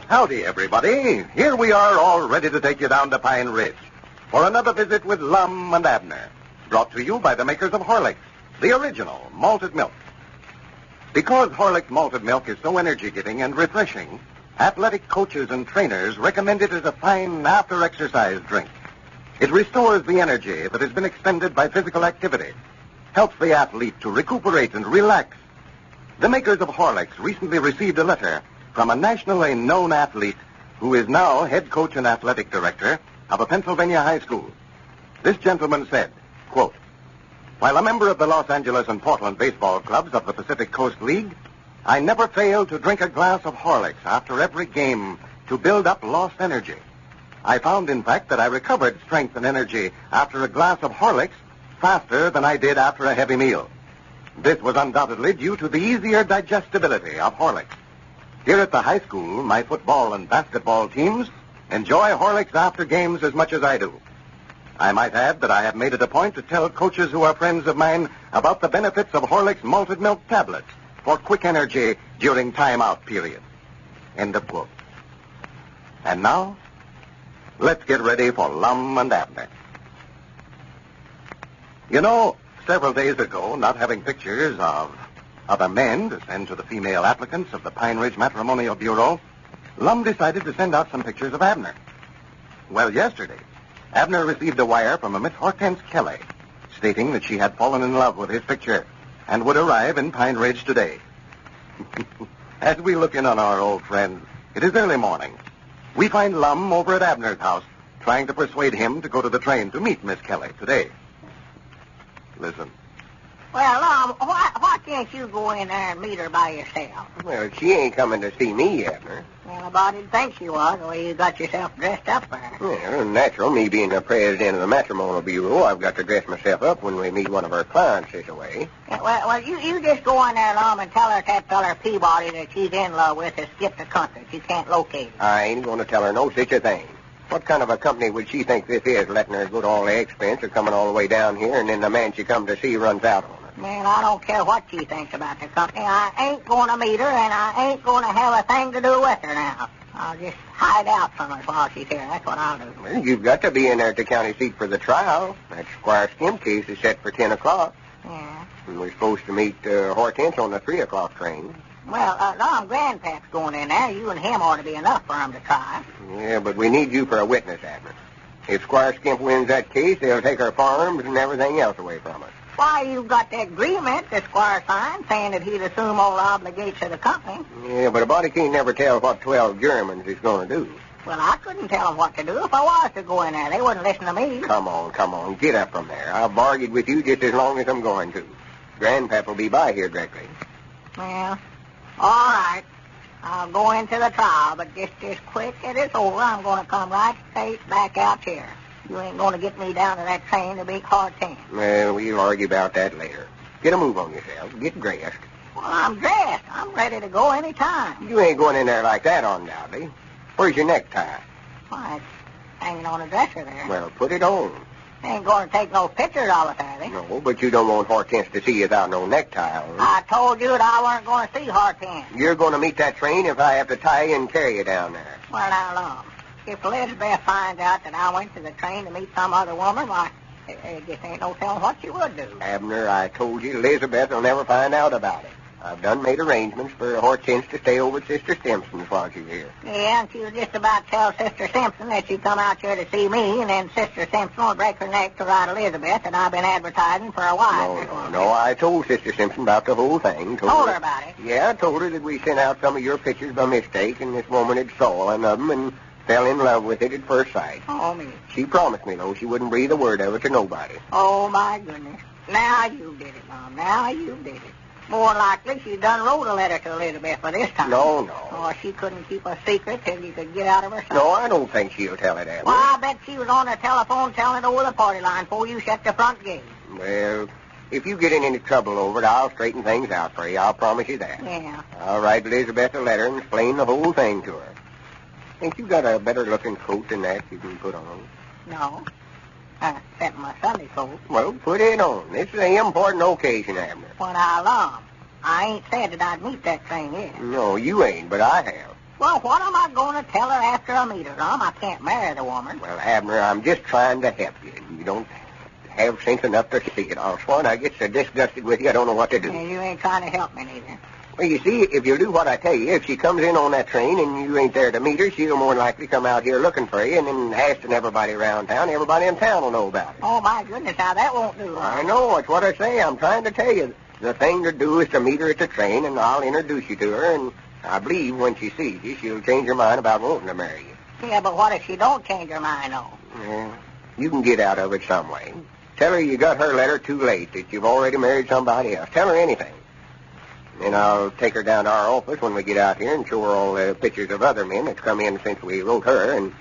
Howdy, everybody. Here we are, all ready to take you down to Pine Ridge for another visit with Lum and Abner, brought to you by the makers of Horlicks, the original malted milk. Because Horlicks malted milk is so energy-giving and refreshing, athletic coaches and trainers recommend it as a fine after-exercise drink. It restores the energy that has been expended by physical activity, helps the athlete to recuperate and relax. The makers of Horlicks recently received a letter from a nationally known athlete who is now head coach and athletic director of a Pennsylvania high school. This gentleman said, quote, "While a member of the Los Angeles and Portland baseball clubs of the Pacific Coast League, I never failed to drink a glass of Horlicks after every game to build up lost energy. I found, in fact, that I recovered strength and energy after a glass of Horlicks faster than I did after a heavy meal. This was undoubtedly due to the easier digestibility of Horlicks. Here at the high school, my football and basketball teams enjoy Horlicks after games as much as I do. I might add that I have made it a point to tell coaches who are friends of mine about the benefits of Horlicks malted milk tablets for quick energy during timeout periods." End of quote. And now, let's get ready for Lum and Abner. You know, several days ago, not having pictures of other men to send to the female applicants of the Pine Ridge Matrimonial Bureau, Lum decided to send out some pictures of Abner. Well, yesterday, Abner received a wire from a Miss Hortense Kelly stating that she had fallen in love with his picture and would arrive in Pine Ridge today. As we look in on our old friend, it is early morning. We find Lum over at Abner's house trying to persuade him to go to the train to meet Miss Kelly today. Listen. Well, why can't you go in there and meet her by yourself? Well, she ain't coming to see me, Abner. Well, I didn't think she was, the way you got yourself dressed up there. Well, natural. Me being the president of the Matrimonial Bureau, I've got to dress myself up when we meet one of our clients this way. Yeah, well, you just go in there, Lum, and tell her that feller Peabody that she's in love with has skipped the country. She can't locate him. I ain't going to tell her no such a thing. What kind of a company would she think this is, letting her go to all the expense of coming all the way down here, and then the man she come to see runs out on her? Man, I don't care what she thinks about the company. I ain't going to meet her, and I ain't going to have a thing to do with her now. I'll just hide out from her while she's here. That's what I'll do. Well, you've got to be in there at the county seat for the trial. That Squire Skimp case is set for 10 o'clock. Yeah. And we're supposed to meet Hortense on the 3 o'clock train. Well, Lum, Grandpap's going in there. You and him ought to be enough for him to try. Yeah, but we need you for a witness, Abner. If Squire Skimp wins that case, they'll take our farms and everything else away from us. Why, you've got that agreement that Squire signed saying that he'd assume all the obligations of the company. Yeah, but a body can't never tell what 12 Germans is going to do. Well, I couldn't tell them what to do if I was to go in there. They wouldn't listen to me. Come on. Get up from there. I've argued with you just as long as I'm going to. Grandpap will be by here directly. Well, all right. I'll go into the trial, but just as quick as it's over, I'm going to come right straight back out here. You ain't going to get me down to that train to beat Hortense. Well, we'll argue about that later. Get a move on yourself. Get dressed. Well, I'm dressed. I'm ready to go any time. You ain't going in there like that, undoubtedly. Where's your necktie? Why, it's hanging on a dresser there. Well, put it on. They ain't going to take no pictures of it, are they? No, but you don't want Hortense to see you without no necktie on. I told you that I weren't going to see Hortense. You're going to meet that train if I have to tie you and carry you down there. Well, now, Lum, if Elizabeth finds out that I went to the train to meet some other woman, why, there just ain't no telling what she would do. Abner, I told you Elizabeth will never find out about it. I've done made arrangements for Hortense to stay over at Sister Simpson's while she's here. Yeah, and she was just about to tell Sister Simpson that she'd come out here to see me, and then Sister Simpson will break her neck to write Elizabeth that I've been advertising for a while. No, I told Sister Simpson about the whole thing. Told her about it? Yeah, I told her that we sent out some of your pictures by mistake, and this woman had saw one of them and fell in love with it at first sight. Oh, me. She promised me, though, she wouldn't breathe a word of it to nobody. Oh, my goodness. Now you did it, Mom. Now you did it. More likely she done wrote a letter to Elizabeth by this time. No. Or she couldn't keep a secret till you could get out of her sight. No, I don't think she'll tell it, Abner. Well, I bet she was on the telephone telling it over the party line before you shut the front gate. Well, if you get in any trouble over it, I'll straighten things out for you. I'll promise you that. Yeah. I'll write Elizabeth a letter and explain the whole thing to her. Think you got a better-looking coat than that you can put on? No. Except my Sunday coat. Well, put it on. This is an important occasion, Abner. Well, now, Lum, I ain't said that I'd meet that train yet. No, you ain't, but I have. Well, what am I going to tell her after I meet her, Lum? I can't marry the woman. Well, Abner, I'm just trying to help you. You don't have sense enough to see it. I'll sworn I get so disgusted with you, I don't know what to do. Yeah, you ain't trying to help me neither. Well, you see, if you do what I tell you, if she comes in on that train and you ain't there to meet her, she'll more than likely come out here looking for you and then asking everybody around town. Everybody in town will know about it. Oh, my goodness, now that won't do. I know. It's what I say. I'm trying to tell you. The thing to do is to meet her at the train, and I'll introduce you to her, and I believe when she sees you, she'll change her mind about wanting to marry you. Yeah, but what if she don't change her mind, though? Yeah, you can get out of it some way. Tell her you got her letter too late, that you've already married somebody else. Tell her anything. Then I'll take her down to our office when we get out here and show her all the pictures of other men that's come in since we wrote her and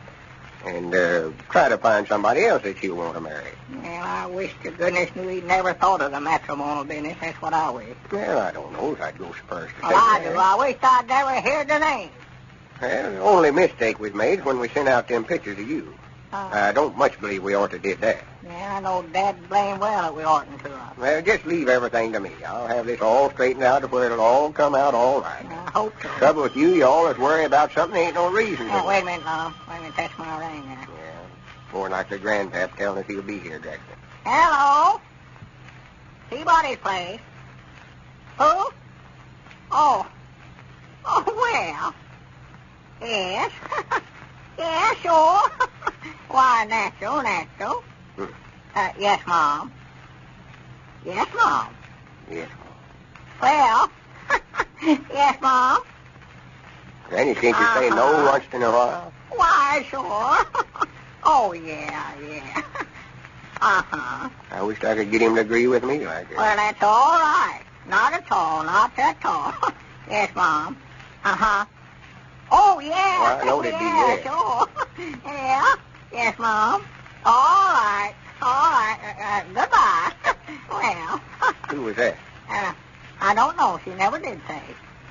try to find somebody else that she'll want to marry. Well, I wish to goodness knew he'd never thought of the matrimonial business. That's what I wish. Well, I don't know if I'd go so first to Well, say I that. do. I wish I'd never heard the name. Well, the only mistake we've made is when we sent out them pictures of you. I don't much believe we ought to did that. Yeah, I know Dad blame well that we oughtn't to. Well, just leave everything to me. I'll have this all straightened out to where it'll all come out all right. I hope so. Trouble with you always worry about something ain't no reason to. Oh, wait a minute, Lum. Wait a minute, that's my ring there. Yeah, more like the grandpap telling us he'll be here directly. Hello? Peabody's place. Who? Oh, well. Yes. Yeah, sure. Why, natural. Yes, Mom. Yes, Mom. Yes. Well, yes, Mom. Granny, can't you say no once in a while? Why, sure. Oh, yeah. Uh-huh. I wish I could get him to agree with me like that. Well, that's all right. Not at all. Yes, Mom. Uh-huh. Oh, yeah. Well, I know they'd be yeah, there. Sure. Yeah. Yes, Mom. All right. Goodbye. Well. Who was that? I don't know. She never did say.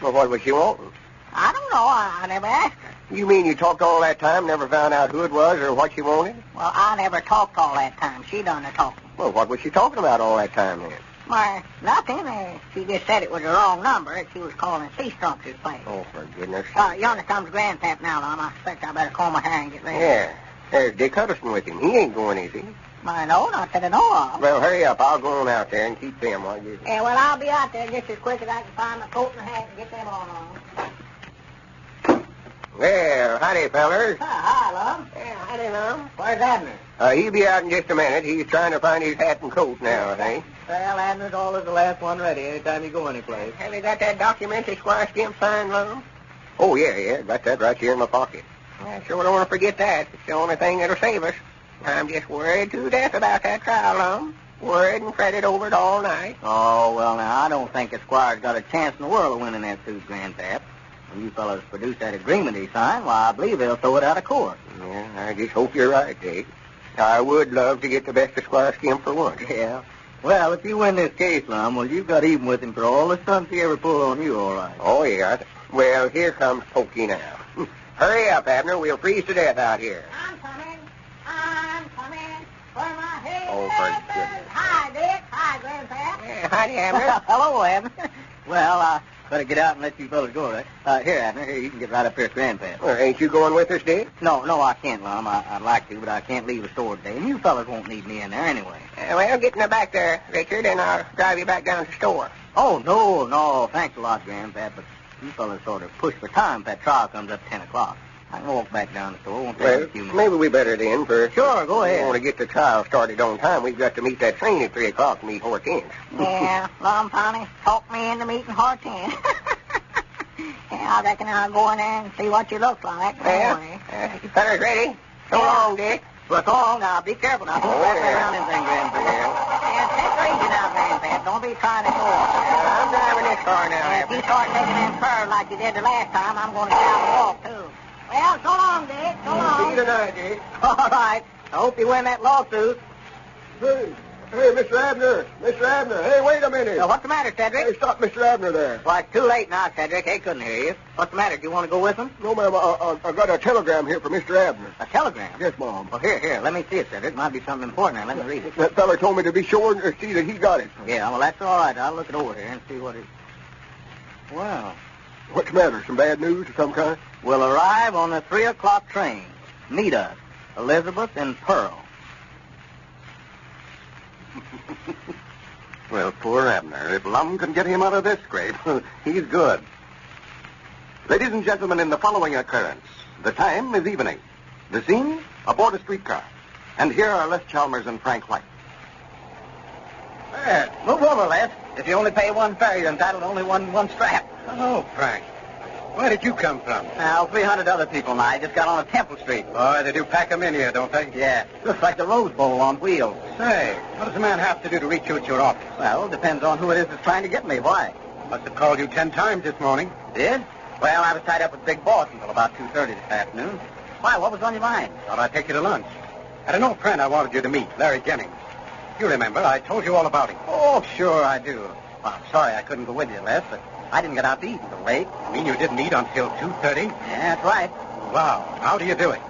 Well, what was she wanting? I don't know. I never asked her. You mean you talked all that time, never found out who it was or what she wanted? Well, I never talked all that time. She done the talking. Well, what was she talking about all that time then? Why, nothing. She just said it was the wrong number and she was calling Sea Strump's place. Oh, for goodness. Yonder comes Grandpap now, Lum. I expect I better comb my hair and get ready. Yeah. There's Dick Huddleston with him. He ain't going easy. No, not that I know of. Well, hurry up. I'll go on out there and keep them while you're... Yeah, well, I'll be out there just as quick as I can find my coat and hat and get them on. Well, howdy, fellers. Hi, Lum. Yeah, howdy, Lum. Where's Abner? He'll be out in just a minute. He's trying to find his hat and coat now, I think. Well, Abner's always the last one ready anytime you go anyplace. Have you got that document that Squire Skimp signed, Lum? Oh, yeah. Got that right here in my pocket. I sure don't want to forget that. It's the only thing that'll save us. I'm just worried to death about that trial, Lum. Worried and fretted over it all night. Oh, well, now, I don't think the Squire's got a chance in the world of winning that suit, Grandpap. When you fellas produce that agreement he signed, why, I believe they'll throw it out of court. Yeah, I just hope you're right, Dick. I would love to get the best of Squire Skimp for once. Yeah. Well, if you win this case, Lum, well, you've got even with him for all the stunts he ever pulled on you, all right. Oh, yeah. Well, here comes Pokey now. Hurry up, Abner. We'll freeze to death out here. I'm coming. For my head. Oh, for goodness. Hi, Dick. Hi, Grandpa. Yeah, howdy, Abner. Hello, Abner. Well, better get out and let you fellas go, right? Here, Abner. Here, you can get right up here at Grandpa. Well, ain't you going with us, Dick? No, I can't, Lum. I'd like to, but I can't leave the store today. And you fellas won't need me in there anyway. Well, get in the back there, Richard, and I'll drive you back down to the store. Oh, no. Thanks a lot, Grandpa, but you fellas sort of push for time if that trial comes up 10 o'clock. I can walk back down the store. Won't take Well, a few minutes. maybe we better then, for... Sure, go ahead. We want to get the trial started on time. We've got to meet that train at 3 o'clock to meet Hortense. Yeah, Lum finally talked me into meeting Hortense. Yeah, I reckon I'll go in there and see what you look like. Well, Anyway. you fellas ready? So long, Dick. Well, so long now. Be careful now. Don't walk around this thing, Grandpa. Yeah, take it easy now, Grandpa. Don't be trying to go. I'm driving this car now, If you start taking them curves like you did the last time, I'm going to get out and walk, too. Well, so long, Dick. So long. See you tonight, Dick. All right. I hope you win that lawsuit. Hey, Mr. Abner. Hey, wait a minute. What's the matter, Cedric? Hey, stop Mr. Abner there. Well, it's too late now, Cedric. They couldn't hear you. What's the matter? Do you want to go with them? No, ma'am, I got a telegram here for Mr. Abner. A telegram? Yes, Mom. Well, here. Let me see it, Cedric. Might be something important there. Let me read it. That feller told me to be sure and see that he got it. Yeah, well, that's all right. I'll look it over here and see what it... Well, What's the matter? Some bad news of some kind? We'll arrive on the 3 o'clock train. Meet us, Elizabeth and Pearl. Well, poor Abner. If Lum can get him out of this scrape, he's good. Ladies and gentlemen, in the following occurrence, the time is evening. The scene, aboard a streetcar. And here are Les Chalmers and Frank White. Move over, Les. If you only pay one fare, you're entitled to only one strap. Hello, Frank. Where did you come from? Now, 300 other people and I just got on a Temple Street. Oh, they do pack 'em in here, don't they? Yeah, looks like the Rose Bowl on wheels. Say, what does a man have to do to reach you at your office? Well, depends on who it is that's trying to get me. Why? Must have called you 10 times this morning. Did? Well, I was tied up with Big Boss until about 2:30 this afternoon. Why, what was on your mind? Thought I'd take you to lunch. Had an old friend I wanted you to meet, Larry Jennings. You remember, I told you all about him. Oh, sure I do. Well, I'm sorry I couldn't go with you, Les, but I didn't get out to eat until late. You mean you didn't eat until 2:30? Yeah, that's right. Wow, how do you do it?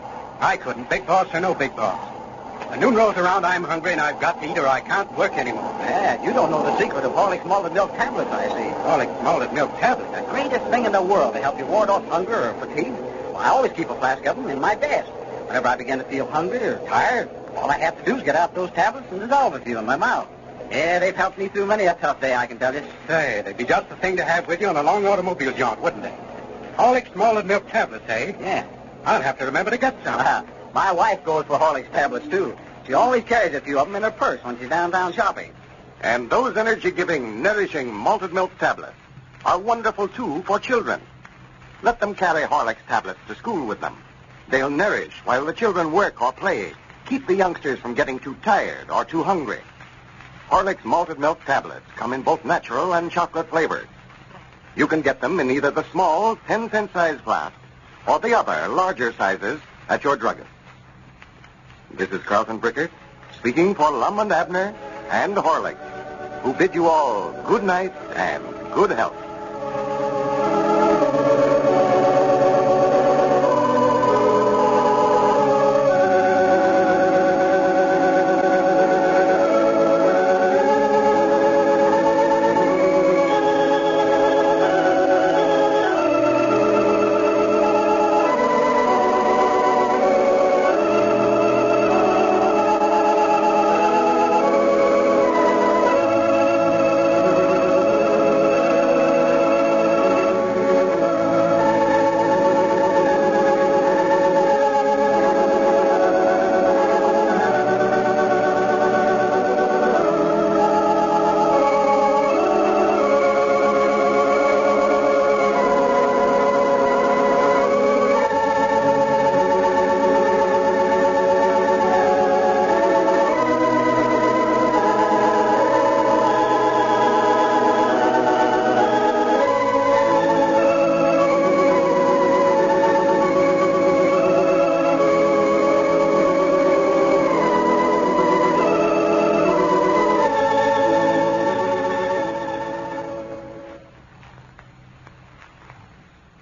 I couldn't, big boss or no big boss. When noon rolls around, I'm hungry and I've got to eat or I can't work anymore. Yeah, you don't know the secret of Horlick's malted milk tablets, I see. Horlick's malted milk tablets. The greatest thing in the world to help you ward off hunger or fatigue. Well, I always keep a flask of them in my desk. Whenever I begin to feel hungry or tired, all I have to do is get out those tablets and dissolve a few in my mouth. Yeah, they've helped me through many a tough day, I can tell you. Say, they'd be just the thing to have with you on a long automobile jaunt, wouldn't they? Horlick's malted milk tablets, eh? Yeah. I'll have to remember to get some. My wife goes for Horlick's tablets, too. She always carries a few of them in her purse when she's downtown shopping. And those energy-giving, nourishing malted milk tablets are wonderful, too, for children. Let them carry Horlick's tablets to school with them. They'll nourish while the children work or play. Keep the youngsters from getting too tired or too hungry. Horlick's malted milk tablets come in both natural and chocolate flavors. You can get them in either the small 10-cent size flask or the other larger sizes at your druggist. This is Carlton Brickert speaking for Lum and Abner and Horlick, who bid you all good night and good health.